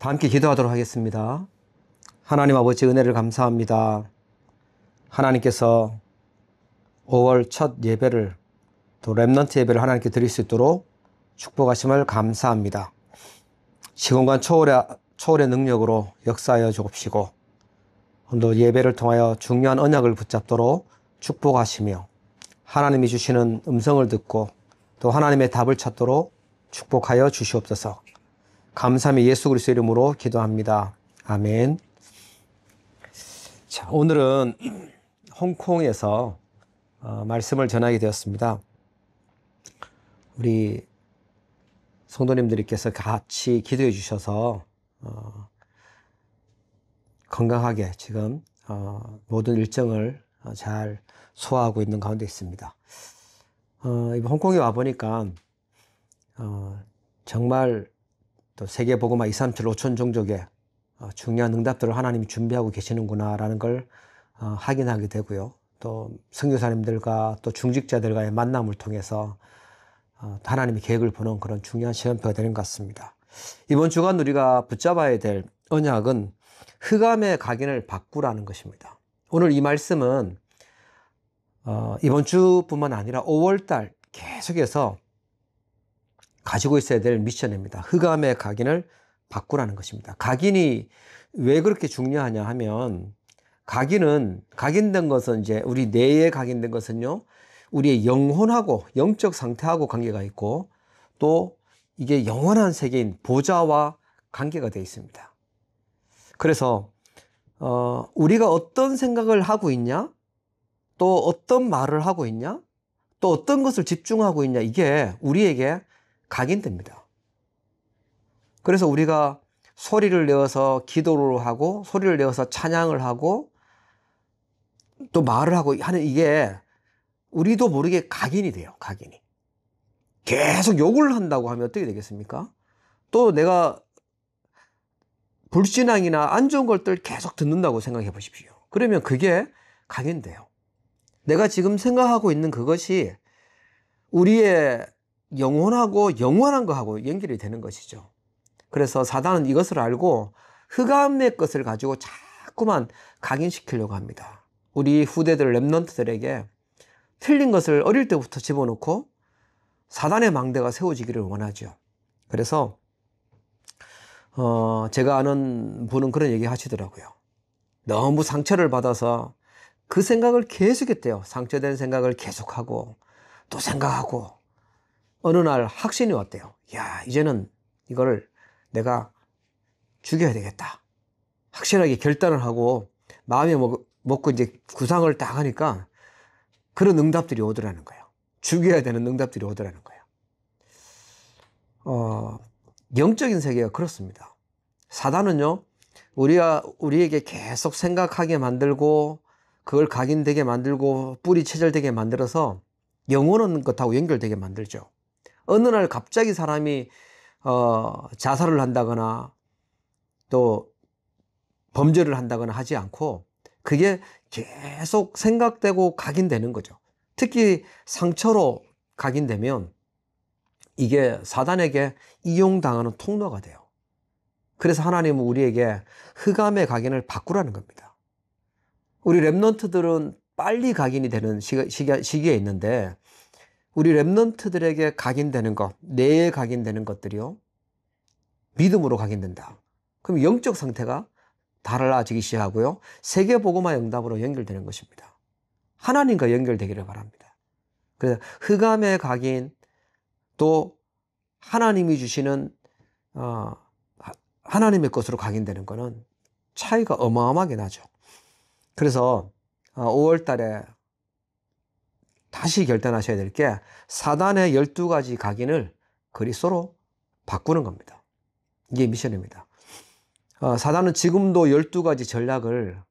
다 함께 기도하도록 하겠습니다. 하나님 아버지 은혜를 감사합니다. 하나님께서 5월 첫 예배를 또 렘넌트 예배를 하나님께 드릴 수 있도록 축복하심을 감사합니다. 시공간 초월의 능력으로 역사하여 주옵시고 오늘 예배를 통하여 중요한 언약을 붙잡도록 축복하시며 하나님이 주시는 음성을 듣고 또 하나님의 답을 찾도록 축복하여 주시옵소서. 감사함이 예수 그리스도의 이름으로 기도합니다. 아멘. 자, 오늘은 홍콩에서 말씀을 전하게 되었습니다. 우리 성도님들께서 같이 기도해 주셔서 건강하게 지금 모든 일정을 잘 소화하고 있는 가운데 있습니다. 이번 홍콩에 와보니까 정말 또 세계복음화 237 5천 종족의 중요한 응답들을 하나님이 준비하고 계시는구나 라는 걸 확인하게 되고요. 또 선교사님들과 또 중직자들과의 만남을 통해서 하나님의 계획을 보는 그런 중요한 시간표가 되는 것 같습니다. 이번 주간 우리가 붙잡아야 될 언약은 흑암의 각인을 바꾸라는 것입니다. 오늘 이 말씀은 이번 주뿐만 아니라 5월달 계속해서 가지고 있어야 될 미션입니다. 흑암의 각인을 바꾸라는 것입니다. 각인이 왜 그렇게 중요하냐 하면 각인된 것은 이제 우리 뇌에 각인된 것은요, 우리의 영혼하고 영적 상태하고 관계가 있고 또 이게 영원한 세계인 보좌와 관계가 되어 있습니다. 그래서 우리가 어떤 생각을 하고 있냐, 또 어떤 말을 하고 있냐, 또 어떤 것을 집중하고 있냐, 이게 우리에게 각인됩니다. 그래서 우리가 소리를 내어서 기도를 하고 소리를 내어서 찬양을 하고 또 말을 하고 하는 이게 우리도 모르게 각인이 돼요. 각인이. 계속 욕을 한다고 하면 어떻게 되겠습니까? 또 내가 불신앙이나 안 좋은 것들 계속 듣는다고 생각해 보십시오. 그러면 그게 각인돼요. 내가 지금 생각하고 있는 그것이 우리의 영혼하고 영원한 거하고 연결이 되는 것이죠. 그래서 사단은 이것을 알고 흑암의 것을 가지고 자꾸만 각인시키려고 합니다. 우리 후대들 렘넌트들에게 틀린 것을 어릴 때부터 집어넣고 사단의 망대가 세워지기를 원하죠. 그래서 제가 아는 분은 그런 얘기 하시더라고요. 너무 상처를 받아서 그 생각을 계속했대요. 상처된 생각을 계속하고 또 생각하고 어느 날 확신이 왔대요. 야, 이제는 이거를 내가 죽여야 되겠다. 확실하게 결단을 하고 마음에 먹고 이제 구상을 딱 하니까 그런 응답들이 오더라는 거예요. 죽여야 되는 응답들이 오더라는 거예요. 영적인 세계가 그렇습니다. 사단은요, 우리에게 계속 생각하게 만들고 그걸 각인되게 만들고 뿌리 체절되게 만들어서 영원한 것하고 연결되게 만들죠. 어느 날 갑자기 사람이 자살을 한다거나 또 범죄를 한다거나 하지 않고 그게 계속 생각되고 각인되는 거죠. 특히 상처로 각인되면 이게 사단에게 이용당하는 통로가 돼요. 그래서 하나님은 우리에게 흑암의 각인을 바꾸라는 겁니다. 우리 렘넌트들은 빨리 각인이 되는 시기에 있는데 우리 렘넌트들에게 각인되는 것, 뇌에 각인되는 것들이요, 믿음으로 각인된다. 그럼 영적 상태가 달라지기 시작하고요, 세계복음화 응답으로 연결되는 것입니다. 하나님과 연결되기를 바랍니다. 그래서 흑암의 각인, 또 하나님이 주시는 하나님의 것으로 각인되는 것은 차이가 어마어마하게 나죠. 그래서 5월 달에 다시 결단하셔야 될 게 사단의 12가지 각인을 그리스도로 바꾸는 겁니다. 이게 미션입니다. 사단은 지금도 12가지 전략을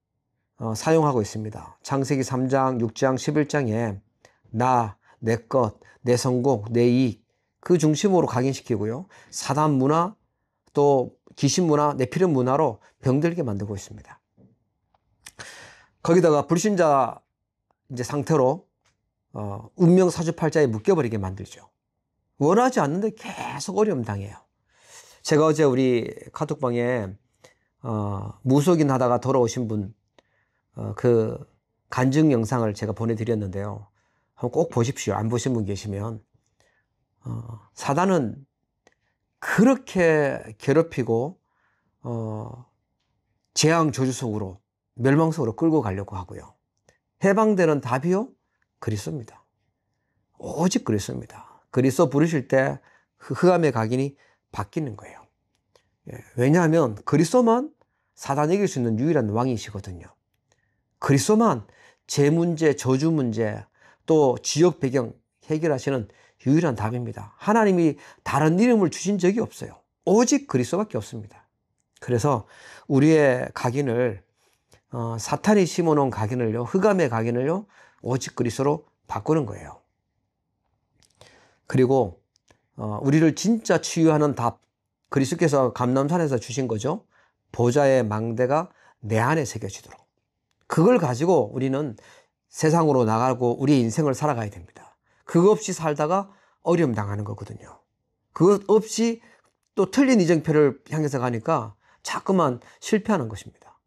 사용하고 있습니다. 창세기 3장, 6장, 11장에 나, 내 것, 내 성공, 내 이익 그 중심으로 각인시키고요. 사단 문화, 또 귀신 문화, 네피림 문화로 병들게 만들고 있습니다. 거기다가 불신자 이제 상태로 운명 사주팔자에 묶여버리게 만들죠. 원하지 않는데 계속 어려움 당해요. 제가 어제 우리 카톡방에 무속인 하다가 돌아오신 분 그 간증 영상을 제가 보내드렸는데요. 한번 꼭 보십시오. 안 보신 분 계시면. 사단은 그렇게 괴롭히고 재앙 저주 속으로 멸망 속으로 끌고 가려고 하고요. 해방되는 답이요? 그리스도입니다. 오직 그리스도입니다. 그리스도 부르실 때 흑암의 각인이 바뀌는 거예요. 왜냐하면 그리스도만 사단 이길 수 있는 유일한 왕이시거든요. 그리스도만 제 문제, 저주 문제, 또 지역 배경 해결하시는 유일한 답입니다. 하나님이 다른 이름을 주신 적이 없어요. 오직 그리스도밖에 없습니다. 그래서 우리의 각인을 사탄이 심어놓은 각인을요, 흑암의 각인을요, 오직 그리스도로 바꾸는 거예요. 그리고 우리를 진짜 치유하는 답, 그리스도께서 감람산에서 주신 거죠. 보좌의 망대가 내 안에 새겨지도록. 그걸 가지고 우리는 세상으로 나가고 우리의 인생을 살아가야 됩니다. 그거 없이 살다가 어려움 당하는 거거든요. 그것 없이 또 틀린 이정표를 향해서 가니까 자꾸만 실패하는 것입니다.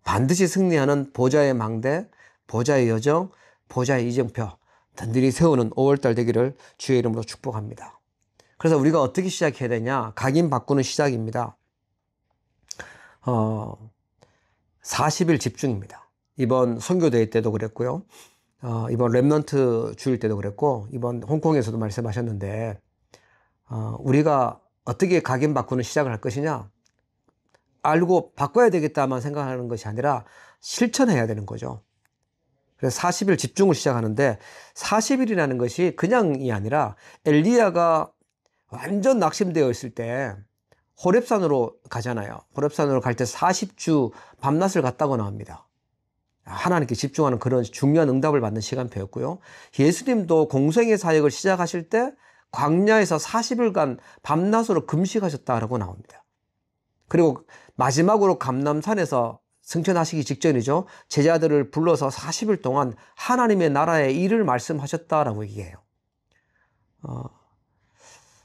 반드시 승리하는 보좌의 망대, 보좌의 여정, 보좌의 이정표 든든히 세우는 5월달 되기를 주의 이름으로 축복합니다. 그래서 우리가 어떻게 시작해야 되냐? 각인 바꾸는 시작입니다. 40일 집중입니다. 이번 선교대회 때도 그랬고요. 이번 렘넌트 주일 때도 그랬고, 이번 홍콩에서도 말씀하셨는데, 우리가 어떻게 각인 바꾸는 시작을 할 것이냐? 알고 바꿔야 되겠다만 생각하는 것이 아니라 실천해야 되는 거죠. 그래서 40일 집중을 시작하는데, 40일이라는 것이 그냥이 아니라 엘리야가 완전 낙심되어 있을 때 호렙산으로 가잖아요. 호렙산으로 갈 때 40주 밤낮을 갔다고 나옵니다. 하나님께 집중하는 그런 중요한 응답을 받는 시간표였고요. 예수님도 공생의 사역을 시작하실 때 광야에서 40일간 밤낮으로 금식하셨다라고 나옵니다. 그리고 마지막으로 감람산에서 승천하시기 직전이죠. 제자들을 불러서 40일 동안 하나님의 나라의 일을 말씀하셨다라고 얘기해요.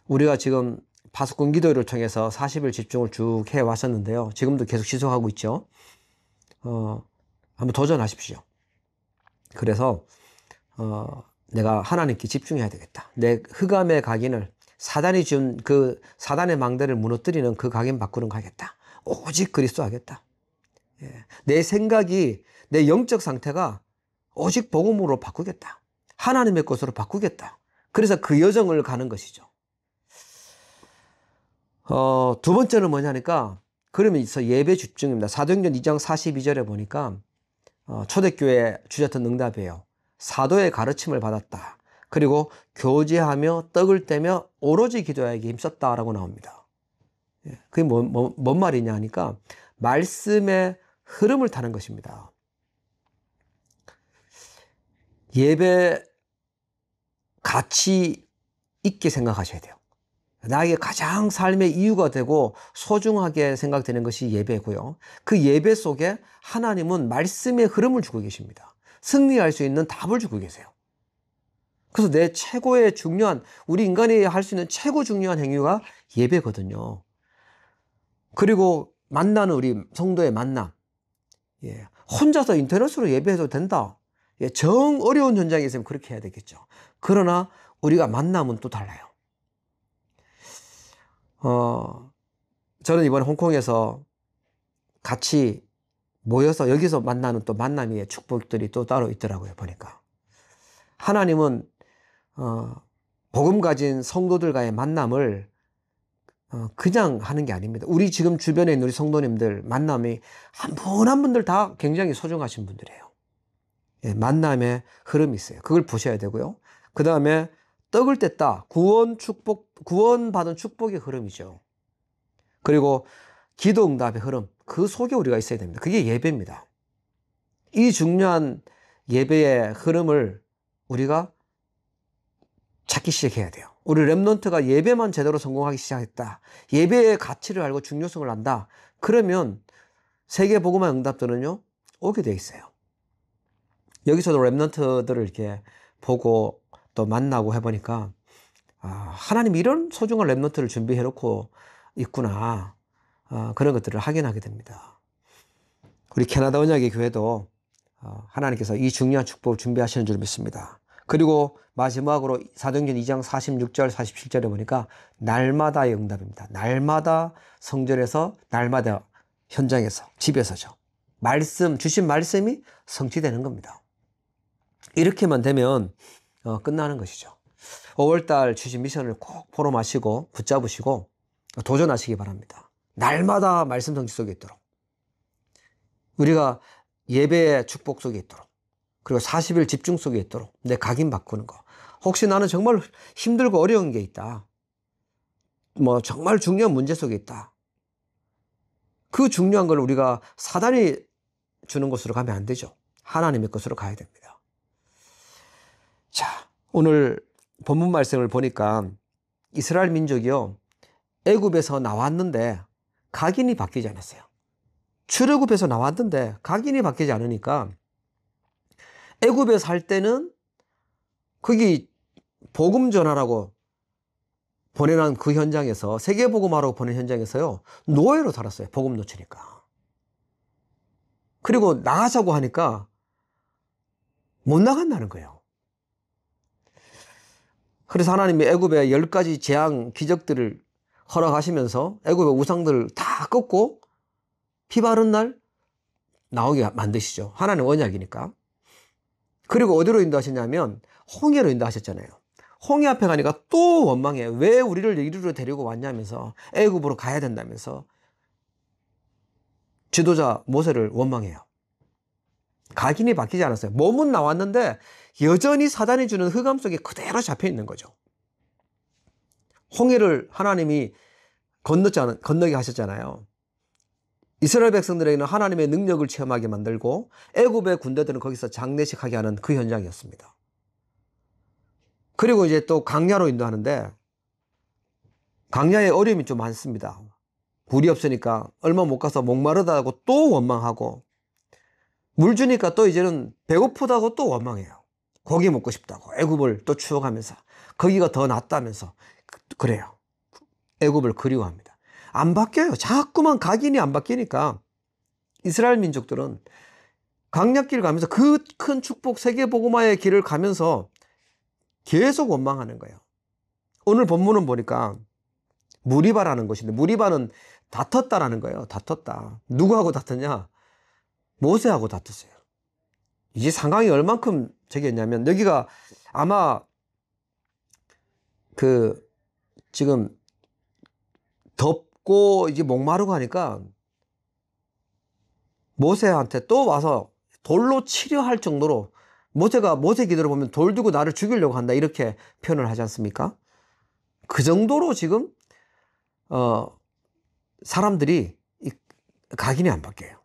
우리가 지금 파수꾼 기도회를 통해서 40일 집중을 쭉 해왔었는데요. 지금도 계속 지속하고 있죠. 한번 도전하십시오. 그래서 내가 하나님께 집중해야 되겠다. 내 흑암의 각인을 사단이 준 그 사단의 망대를 무너뜨리는 그 각인 바꾸는 거 하겠다. 오직 그리스도 하겠다. 내 생각이, 내 영적 상태가 오직 복음으로 바꾸겠다. 하나님의 것으로 바꾸겠다. 그래서 그 여정을 가는 것이죠. 두 번째는 뭐냐니까, 그러면서 예배 집중입니다. 사도행전 2장 42절에 보니까, 초대교회 주셨던 응답이에요. 사도의 가르침을 받았다. 그리고 교제하며 떡을 떼며 오로지 기도하기에 힘썼다라고 나옵니다. 그게 뭔 말이냐 하니까, 말씀의 흐름을 타는 것입니다. 예배 가치 있게 생각하셔야 돼요. 나에게 가장 삶의 이유가 되고 소중하게 생각되는 것이 예배고요. 그 예배 속에 하나님은 말씀의 흐름을 주고 계십니다. 승리할 수 있는 답을 주고 계세요. 그래서 내 최고의 중요한, 우리 인간이 할 수 있는 최고 중요한 행위가 예배거든요. 그리고 만나는 우리 성도의 만남. 혼자서 인터넷으로 예배해도 된다. 정 어려운 현장에 있으면 그렇게 해야 되겠죠. 그러나 우리가 만남은 또 달라요. 저는 이번에 홍콩에서 같이 모여서 여기서 만나는 또 만남의 축복들이 또 따로 있더라고요, 보니까. 하나님은, 복음 가진 성도들과의 만남을, 그냥 하는 게 아닙니다. 우리 지금 주변에 있는 우리 성도님들 만남이 한 분 한 분들 다 굉장히 소중하신 분들이에요. 만남의 흐름이 있어요. 그걸 보셔야 되고요. 그 다음에 떡을 뗐다. 구원받은 축복의 흐름이죠. 그리고 기도 응답의 흐름. 그 속에 우리가 있어야 됩니다. 그게 예배입니다. 이 중요한 예배의 흐름을 우리가 찾기 시작해야 돼요. 우리 렘넌트가 예배만 제대로 성공하기 시작했다. 예배의 가치를 알고 중요성을 안다. 그러면 세계 복음화 응답들은요, 오게 돼 있어요. 여기서도 렘넌트들을 이렇게 보고 또 만나고 해보니까 하나님이 이런 소중한 렘넌트를 준비해 놓고 있구나. 그런 것들을 확인하게 됩니다. 우리 캐나다 언약의 교회도 하나님께서 이 중요한 축복을 준비하시는 줄 믿습니다. 그리고 마지막으로 사도행전 2장 46절 47절에 보니까 날마다의 응답입니다. 날마다 성전에서, 날마다 현장에서, 집에서죠. 주신 말씀이 성취되는 겁니다. 이렇게만 되면 끝나는 것이죠. 5월달 주신 미션을 꼭 보러 마시고 붙잡으시고 도전하시기 바랍니다. 날마다 말씀 성취 속에 있도록, 우리가 예배의 축복 속에 있도록, 그리고 40일 집중 속에 있도록 내 각인 바꾸는 거. 혹시 나는 정말 힘들고 어려운 게 있다, 정말 중요한 문제 속에 있다, 그 중요한 걸 우리가 사단이 주는 곳으로 가면 안 되죠. 하나님의 것으로 가야 됩니다. 자, 오늘 본문 말씀을 보니까 이스라엘 민족이요, 애굽에서 나왔는데 각인이 바뀌지 않았어요. 출애굽에서 나왔는데 각인이 바뀌지 않으니까 애굽에 살 때는 거기 복음 전하라고 보내는 그 현장에서, 세계 복음하라고 보낸 현장에서요, 노예로 살았어요. 복음 놓치니까. 그리고 나가자고 하니까 못 나간다는 거예요. 그래서 하나님이 애굽의 10가지 재앙 기적들을 허락하시면서 애굽의 우상들을 다 꺾고 피 바른 날 나오게 만드시죠. 하나님 언약이니까. 그리고 어디로 인도하셨냐면 홍해로 인도하셨잖아요. 홍해 앞에 가니까 또 원망해. 왜 우리를 이리로 데리고 왔냐면서, 애굽으로 가야 된다면서 지도자 모세를 원망해요. 각인이 바뀌지 않았어요. 몸은 나왔는데 여전히 사단이 주는 흑암 속에 그대로 잡혀 있는 거죠. 홍해를 하나님이 건너게 하셨잖아요. 이스라엘 백성들에게는 하나님의 능력을 체험하게 만들고 애굽의 군대들은 거기서 장례식하게 하는 그 현장이었습니다. 그리고 이제 또 광야로 인도하는데 광야에 어려움이 좀 많습니다. 물이 없으니까 얼마 못 가서 목마르다고 또 원망하고, 물 주니까 또 이제는 배고프다고 또 원망해요. 고기 먹고 싶다고 애굽을 또 추억하면서, 거기가 더 낫다면서 그래요. 애굽을 그리워합니다. 안 바뀌어요. 자꾸만 각인이 안 바뀌니까 이스라엘 민족들은 광야길 가면서 그 큰 축복 세계 복음화의 길을 가면서 계속 원망하는 거예요. 오늘 본문은 보니까 무리바라는 것인데, 무리바는 다퉜다라는 거예요. 다퉜다. 누구하고 다퉜냐? 모세하고 다퉜어요. 이제 상황이 얼만큼 저기였냐면, 여기가 아마 지금 덥고 이제 목마르고 하니까 모세한테 또 와서 돌로 치려 할 정도로, 모세 기도를 보면 돌 두고 나를 죽이려고 한다, 이렇게 표현을 하지 않습니까? 그 정도로 지금 사람들이 각인이 안 바뀌어요.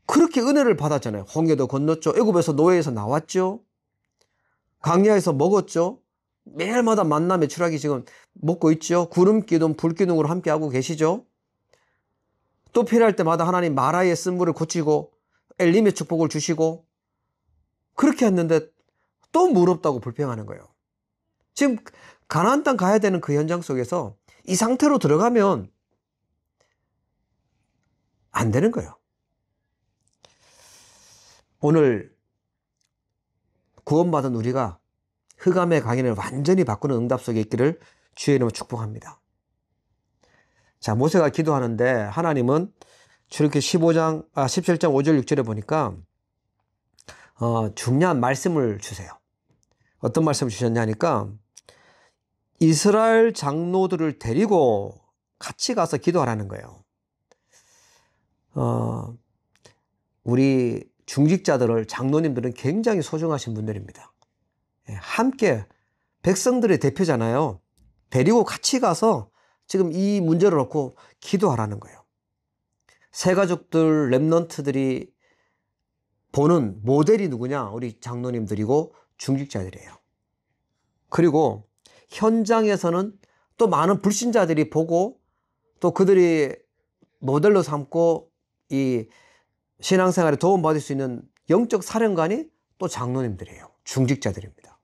그렇게 은혜를 받았잖아요. 홍해도 건넜죠. 애굽에서 노예에서 나왔죠. 광야에서 먹었죠. 매일마다 만나 메추라기 지금 먹고 있죠. 구름 기둥, 불 기둥으로 함께하고 계시죠. 또 필요할 때마다 하나님 마라의 쓴물을 고치고 엘림의 축복을 주시고, 그렇게 했는데 또 물 없다고 불평하는 거예요. 지금 가나안 땅 가야 되는 그 현장 속에서 이 상태로 들어가면 안 되는 거예요. 오늘 구원받은 우리가 흑암의 강인을 완전히 바꾸는 응답 속에 있기를 주의 이름으로 축복합니다. 자, 모세가 기도하는데 하나님은 출애굽기 17장 5절 6절에 보니까 중요한 말씀을 주세요. 어떤 말씀을 주셨냐니까, 이스라엘 장로들을 데리고 같이 가서 기도하라는 거예요. 우리 중직자들을, 장로님들은 굉장히 소중하신 분들입니다. 함께 백성들의 대표잖아요. 데리고 같이 가서 지금 이 문제를 놓고 기도하라는 거예요. 새가족들, 렘넌트들이 보는 모델이 누구냐? 우리 장로님들이고 중직자들이에요. 그리고 현장에서는 또 많은 불신자들이 보고, 또 그들이 모델로 삼고 이 신앙생활에 도움받을 수 있는 영적 사령관이 또 장로님들이에요. 중직자들입니다.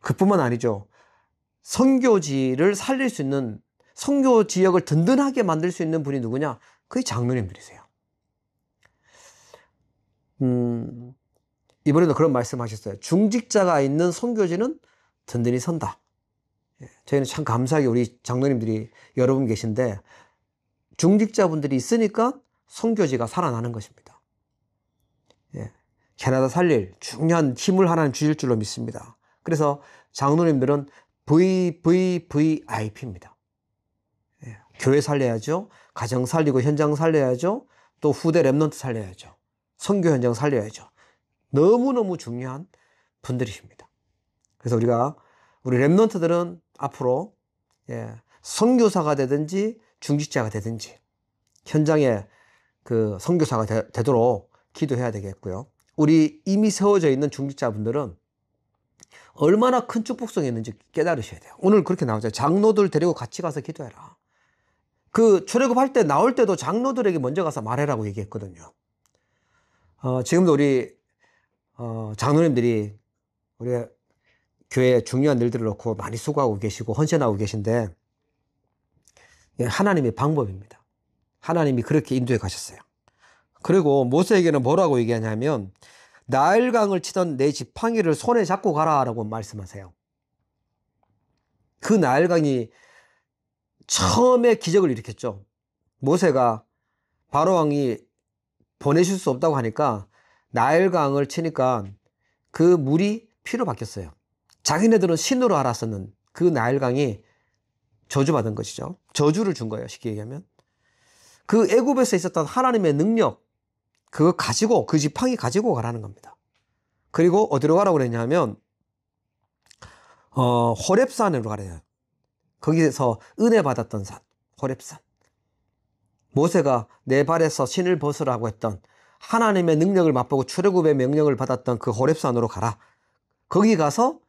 그뿐만 아니죠. 선교지를 살릴 수 있는, 선교 지역을 든든하게 만들 수 있는 분이 누구냐? 그게 장로님들이세요. 이번에도 그런 말씀 하셨어요. 중직자가 있는 선교지는 든든히 선다. 저희는 참 감사하게 우리 장로님들이 여러 분 계신데, 중직자분들이 있으니까 선교지가 살아나는 것입니다. 캐나다 살릴 중요한 힘을 하나님 주실 줄로 믿습니다. 그래서 장로님들은 VVVIP입니다. 교회 살려야죠. 가정 살리고 현장 살려야죠. 또 후대 랩넌트 살려야죠. 선교 현장 살려야죠. 너무너무 중요한 분들이십니다. 그래서 우리 랩넌트들은 앞으로 선교사가 되든지 중직자가 되든지 현장에 그 선교사가 되도록 기도해야 되겠고요. 우리 이미 세워져 있는 중직자분들은 얼마나 큰 축복성이 있는지 깨달으셔야 돼요. 오늘 그렇게 나오죠. 장로들 데리고 같이 가서 기도해라. 그 출애굽할 때 나올 때도 장로들에게 먼저 가서 말해라고 얘기했거든요. 지금도 우리 장로님들이 우리 교회 중요한 일들을 놓고 많이 수고하고 계시고 헌신하고 계신데, 하나님의 방법입니다. 하나님이 그렇게 인도해 가셨어요. 그리고 모세에게는 뭐라고 얘기하냐면, 나일강을 치던 내 지팡이를 손에 잡고 가라라고 말씀하세요. 그 나일강이 처음에 기적을 일으켰죠. 모세가 바로왕이 보내실 수 없다고 하니까 나일강을 치니까 그 물이 피로 바뀌었어요. 자기네들은 신으로 알았었는 그 나일강이 저주받은 것이죠. 저주를 준 거예요, 쉽게 얘기하면. 그 애굽에서 있었던 하나님의 능력, 그거 가지고, 그 지팡이 가지고 가라는 겁니다. 그리고 어디로 가라고 그랬냐면 호렙산으로 가래요. 거기서 은혜 받았던 산, 호렙산. 모세가 내 발에서 신을 벗으라고 했던, 하나님의 능력을 맛보고 출애굽의 명령을 받았던 그 호렙산으로 가라. 거기 가서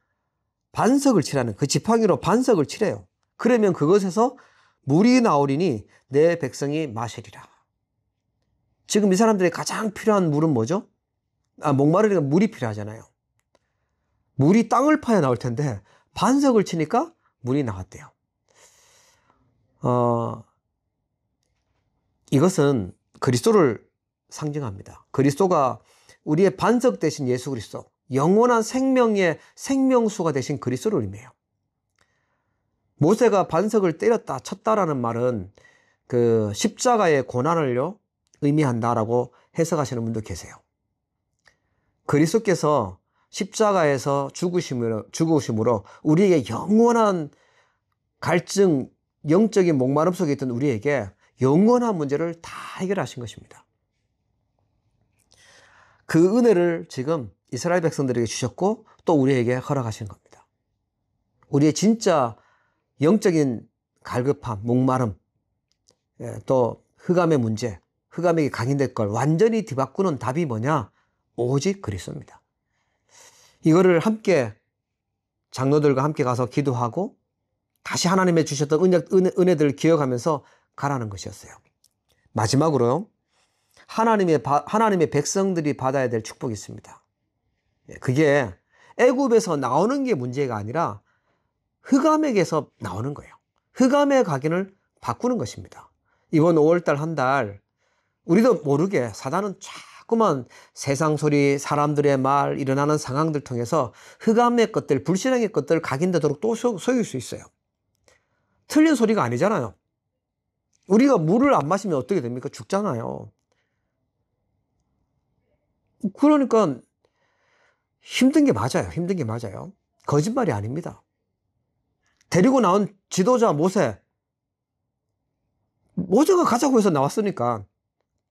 반석을 치라는, 그 지팡이로 반석을 치래요. 그러면 그것에서 물이 나오리니 내 백성이 마시리라. 지금 이 사람들이 가장 필요한 물은 뭐죠? 목마르니까 물이 필요하잖아요. 물이 땅을 파야 나올 텐데 반석을 치니까 물이 나왔대요. 이것은 그리스도를 상징합니다. 그리스도가 우리의 반석 대신 예수 그리스도, 영원한 생명의 생명수가 되신 그리스도를 의미해요. 모세가 반석을 때렸다 쳤다라는 말은 그 십자가의 고난을요 의미한다라고 해석하시는 분도 계세요. 그리스도께서 십자가에서 죽으심으로 우리에게 영원한 갈증, 영적인 목마름 속에 있던 우리에게 영원한 문제를 다 해결하신 것입니다. 그 은혜를 지금 이스라엘 백성들에게 주셨고 또 우리에게 허락하신 겁니다. 우리의 진짜 영적인 갈급함, 목마름, 또 흑암의 문제, 흑암에게 각인될 걸 완전히 뒤바꾸는 답이 뭐냐? 오직 그리스도입니다. 이거를 함께 장로들과 함께 가서 기도하고 다시 하나님의 주셨던 은혜들을 기억하면서 가라는 것이었어요. 마지막으로요, 하나님의 백성들이 받아야 될 축복이 있습니다. 그게 애굽에서 나오는 게 문제가 아니라 흑암에게서 나오는 거예요. 흑암의 각인을 바꾸는 것입니다. 이번 5월달 한 달 우리도 모르게 사단은 자꾸만 세상 소리, 사람들의 말, 일어나는 상황들 통해서 흑암의 것들, 불신앙의 것들을 각인되도록 또 속일 수 있어요. 틀린 소리가 아니잖아요. 우리가 물을 안 마시면 어떻게 됩니까? 죽잖아요. 그러니까 힘든 게 맞아요. 힘든 게 맞아요. 거짓말이 아닙니다. 데리고 나온 지도자 모세가 가자고 해서 나왔으니까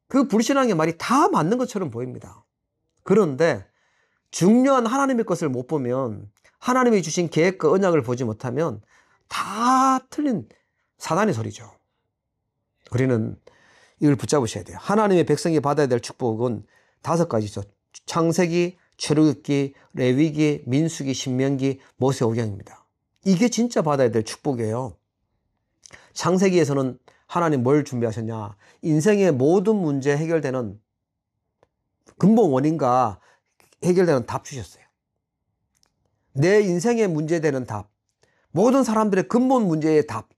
그 불신앙의 말이 다 맞는 것처럼 보입니다. 그런데 중요한 하나님의 것을 못 보면, 하나님이 주신 계획과 언약을 보지 못하면 다 틀린 사단의 소리죠. 우리는 이걸 붙잡으셔야 돼요. 하나님의 백성이 받아야 될 축복은 5가지죠. 창세기, 출애굽기, 레위기, 민수기, 신명기, 모세오경입니다. 이게 진짜 받아야 될 축복이에요. 창세기에서는 하나님 뭘 준비하셨냐? 인생의 모든 문제 해결되는 근본 원인과 해결되는 답 주셨어요. 내 인생의 문제되는 답, 모든 사람들의 근본 문제의 답.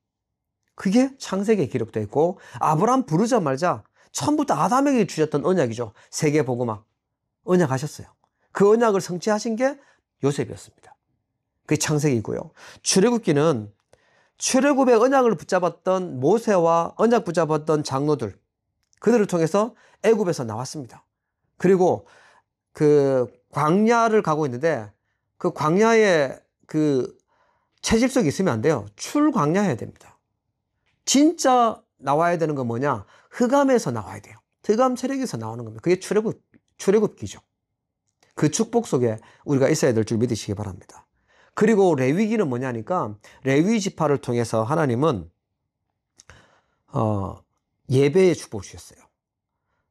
그게 창세기에 기록되어 있고, 아브라함 부르자마자 처음부터 아담에게 주셨던 언약이죠. 세계복음화. 언약하셨어요. 그 언약을 성취하신 게 요셉이었습니다. 그게 창세기고요. 출애굽기는 출애굽의 언약을 붙잡았던 모세와 언약 붙잡았던 장로들, 그들을 통해서 애굽에서 나왔습니다. 그리고 그 광야를 가고 있는데 그 광야에 그 채집석이 있으면 안 돼요. 출광야해야 됩니다. 진짜 나와야 되는 건 뭐냐? 흑암에서 나와야 돼요. 흑암 세력에서 나오는 겁니다. 그게 출애굽기죠. 그 축복 속에 우리가 있어야 될 줄 믿으시기 바랍니다. 그리고 레위기는 뭐냐니까 레위 지파를 통해서 하나님은 예배의 축복을 주셨어요.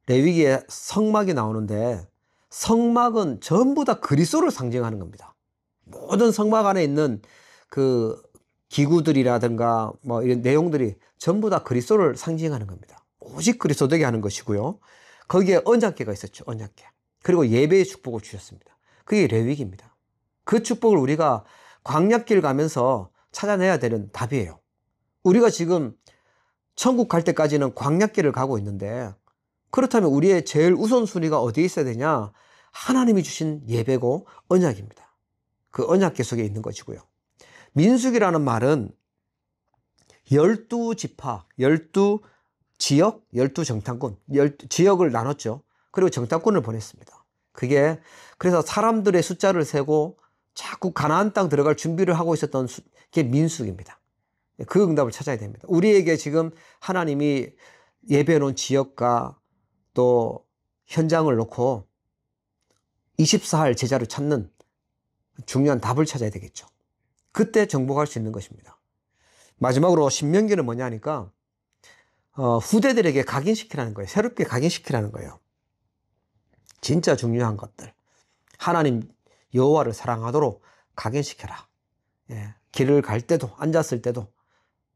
레위기에 성막이 나오는데 성막은 전부 다 그리스도를 상징하는 겁니다. 모든 성막 안에 있는 그 기구들이라든가 뭐 이런 내용들이 전부 다 그리스도를 상징하는 겁니다. 오직 그리스도 되게 하는 것이고요. 거기에 언약궤가 있었죠. 언약궤. 그리고 예배의 축복을 주셨습니다. 그게 레위기입니다. 그 축복을 우리가 광야길 가면서 찾아내야 되는 답이에요. 우리가 지금 천국 갈 때까지는 광야길을 가고 있는데, 그렇다면 우리의 제일 우선순위가 어디에 있어야 되냐? 하나님이 주신 예배고 언약입니다. 그 언약궤 속에 있는 것이고요. 민수기라는 말은 12지파, 12지역, 12정탐꾼, 지역을 나눴죠. 그리고 정탐꾼을 보냈습니다. 그게 그래서 사람들의 숫자를 세고 자꾸 가나안 땅 들어갈 준비를 하고 있었던 게 민수기입니다. 그 응답을 찾아야 됩니다. 우리에게 지금 하나님이 예배해 놓은 지역과 또 현장을 놓고 24할 제자를 찾는 중요한 답을 찾아야 되겠죠. 그때 정복할 수 있는 것입니다. 마지막으로 신명기는 뭐냐니까 후대들에게 각인시키라는 거예요. 새롭게 각인시키라는 거예요. 진짜 중요한 것들. 하나님 여호와를 사랑하도록 각인시켜라. 예, 길을 갈 때도 앉았을 때도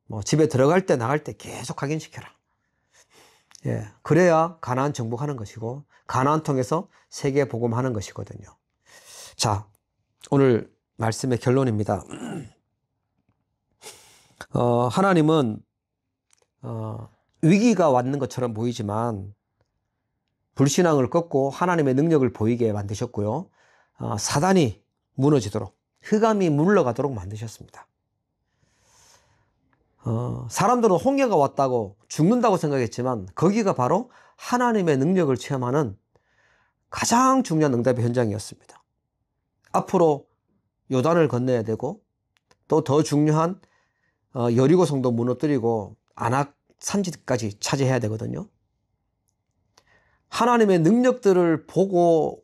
뭐 집에 들어갈 때 나갈 때 계속 각인시켜라. 예, 그래야 가나안 정복하는 것이고 가나안 통해서 세계 복음하는 것이거든요. 자, 오늘 말씀의 결론입니다. 하나님은 위기가 왔는 것처럼 보이지만 불신앙을 꺾고 하나님의 능력을 보이게 만드셨고요. 사단이 무너지도록, 흑암이 물러가도록 만드셨습니다. 사람들은 홍해가 왔다고 죽는다고 생각했지만 거기가 바로 하나님의 능력을 체험하는 가장 중요한 응답의 현장이었습니다. 앞으로 요단을 건너야 되고 또 더 중요한 여리고 성도 무너뜨리고 아낙 산지까지 차지해야 되거든요. 하나님의 능력들을 보고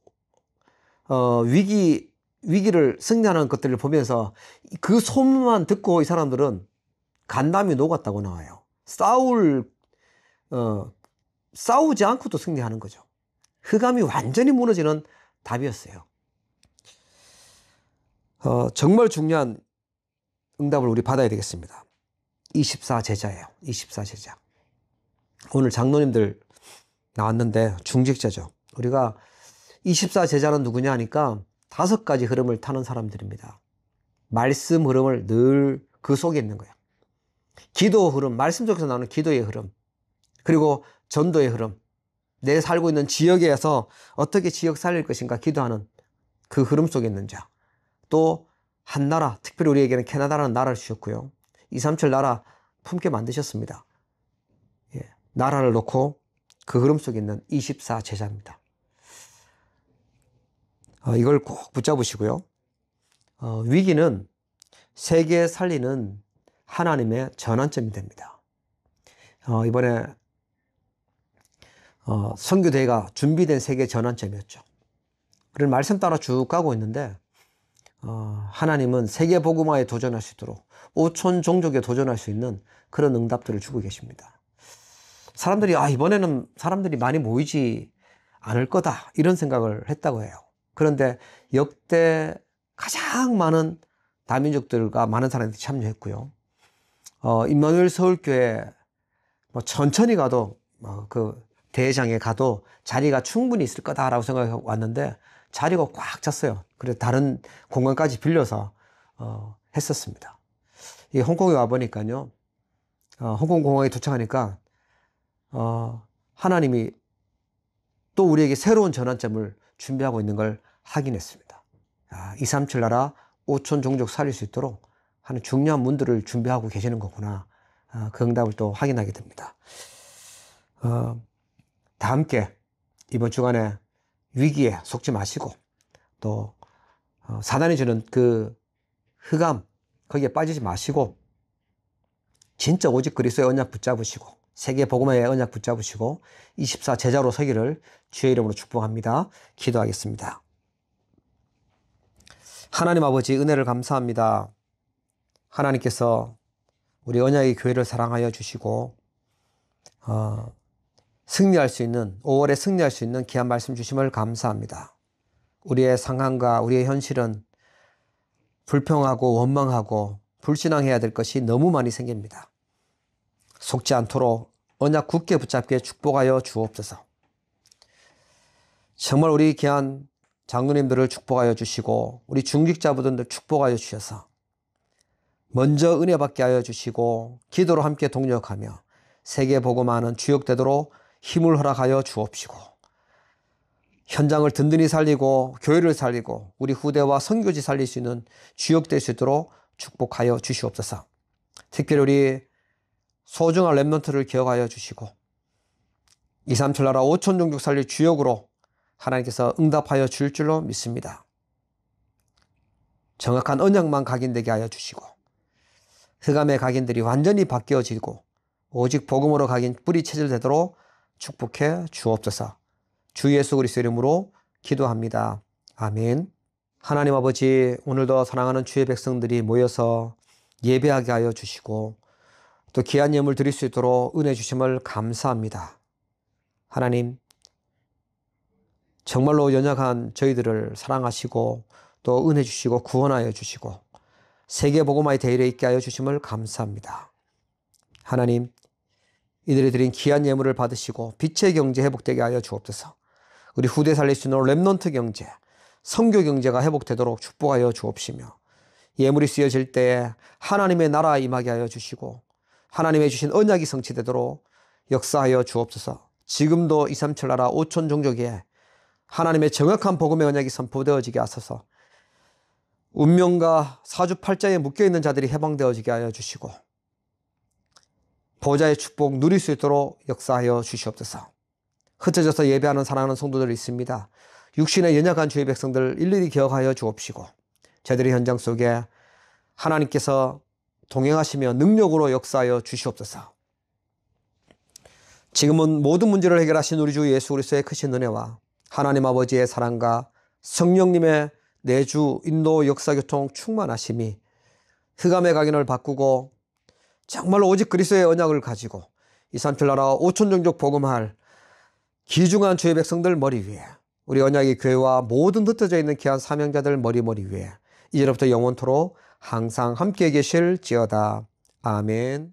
위기를 승리하는 것들을 보면서 그 소문만 듣고 이 사람들은 간담이 녹았다고 나와요. 싸우지 않고도 승리하는 거죠. 흑암이 완전히 무너지는 답이었어요. 정말 중요한 응답을 우리 받아야 되겠습니다. 24제자예요. 24제자. 오늘 장로님들 나왔는데 중직자죠. 우리가 24제자는 누구냐 하니까 5가지 흐름을 타는 사람들입니다. 말씀 흐름을 늘 그 속에 있는 거예요. 기도 흐름, 말씀 속에서 나오는 기도의 흐름, 그리고 전도의 흐름, 내 살고 있는 지역에서 어떻게 지역 살릴 것인가 기도하는 그 흐름 속에 있는 자. 또 한 나라, 특별히 우리에게는 캐나다라는 나라를 주셨고요. 237 나라 품게 만드셨습니다. 예, 나라를 놓고 그 흐름 속에 있는 24제자입니다. 이걸 꼭 붙잡으시고요. 위기는 세계 살리는 하나님의 전환점이 됩니다. 이번에 선교대회가 준비된 세계 전환점이었죠. 그런 말씀 따라 쭉 가고 있는데 하나님은 세계 복음화에 도전할 수 있도록 5천 종족에 도전할 수 있는 그런 응답들을 주고 계십니다. 사람들이 이번에는 사람들이 많이 모이지 않을 거다 이런 생각을 했다고 해요. 그런데 역대 가장 많은 다민족들과 많은 사람들이 참여했고요. 임마누엘 서울교회 천천히 가도 그 대회장에 가도 자리가 충분히 있을 거다라고 생각하고 왔는데 자리가 꽉 찼어요. 그래서 다른 공간까지 빌려서 했었습니다. 이 홍콩에 와보니까요, 홍콩 공항에 도착하니까, 하나님이 또 우리에게 새로운 전환점을 준비하고 있는 걸 확인했습니다. 237 나라 5천 종족 살릴 수 있도록 하는 중요한 문들을 준비하고 계시는 거구나. 그 응답을 또 확인하게 됩니다. 다 함께 이번 주간에 위기에 속지 마시고 또 사단이 주는 그 흑암 거기에 빠지지 마시고 진짜 오직 그리스도의 언약 붙잡으시고 세계 복음의 언약 붙잡으시고 24 제자로 서기를 주의 이름으로 축복합니다. 기도하겠습니다. 하나님 아버지 은혜를 감사합니다. 하나님께서 우리 언약의 교회를 사랑하여 주시고 승리할 수 있는 5월에 승리할 수 있는 귀한 말씀 주심을 감사합니다. 우리의 상황과 우리의 현실은 불평하고 원망하고 불신앙해야 될 것이 너무 많이 생깁니다. 속지 않도록 언약 굳게 붙잡게 축복하여 주옵소서. 정말 우리 귀한 장로님들을 축복하여 주시고 우리 중직자분들 축복하여 주셔서 먼저 은혜 받게 하여 주시고 기도로 함께 동력하며 세계 복음하는 주역되도록 힘을 허락하여 주옵시고 현장을 든든히 살리고 교회를 살리고 우리 후대와 선교지 살릴 수 있는 주역될 수 있도록 축복하여 주시옵소서. 특별히 우리 소중한 렘넌트를 기억하여 주시고 237 나라 5천 종족 살릴 주역으로 하나님께서 응답하여 줄 줄로 믿습니다. 정확한 언약만 각인되게 하여 주시고 흑암의 각인들이 완전히 바뀌어지고 오직 복음으로 각인 뿌리 체질되도록 축복해 주옵소서. 주 예수 그리스도 이름으로 기도합니다. 아멘. 하나님 아버지, 오늘도 사랑하는 주의 백성들이 모여서 예배하게 하여 주시고 또 귀한 예물 드릴 수 있도록 은혜 주심을 감사합니다. 하나님, 정말로 연약한 저희들을 사랑하시고 또 은혜 주시고 구원하여 주시고 세계 복음화의 대일에 있게 하여 주심을 감사합니다. 하나님, 이들이 드린 귀한 예물을 받으시고 빛의 경제 회복되게 하여 주옵소서. 우리 후대 살릴 수 있는 렘넌트 경제, 선교 경제가 회복되도록 축복하여 주옵시며 예물이 쓰여질 때에 하나님의 나라 임하게 하여 주시고 하나님의 주신 언약이 성취되도록 역사하여 주옵소서. 지금도 237 나라 5천 종족에 하나님의 정확한 복음의 언약이 선포되어지게 하소서. 운명과 사주팔자에 묶여있는 자들이 해방되어지게 하여 주시고 보좌의 축복 누릴 수 있도록 역사하여 주시옵소서. 흩어져서 예배하는 사랑하는 성도들이 있습니다. 육신의 연약한 주의 백성들 일일이 기억하여 주옵시고 저희들의 현장 속에 하나님께서 동행하시며 능력으로 역사하여 주시옵소서. 지금은 모든 문제를 해결하신 우리 주 예수 그리스도의 크신 은혜와 하나님 아버지의 사랑과 성령님의 내주 인도 역사 교통 충만하심이 흑암의 각인을 바꾸고 정말로 오직 그리스도의 언약을 가지고 237 나라 5천 종족 복음할 귀중한 주의 백성들 머리 위에 우리 언약의 교회와 모든 흩어져 있는 귀한 사명자들 머리 위에 이제부터 영원토록 항상 함께 계실지어다. 아멘.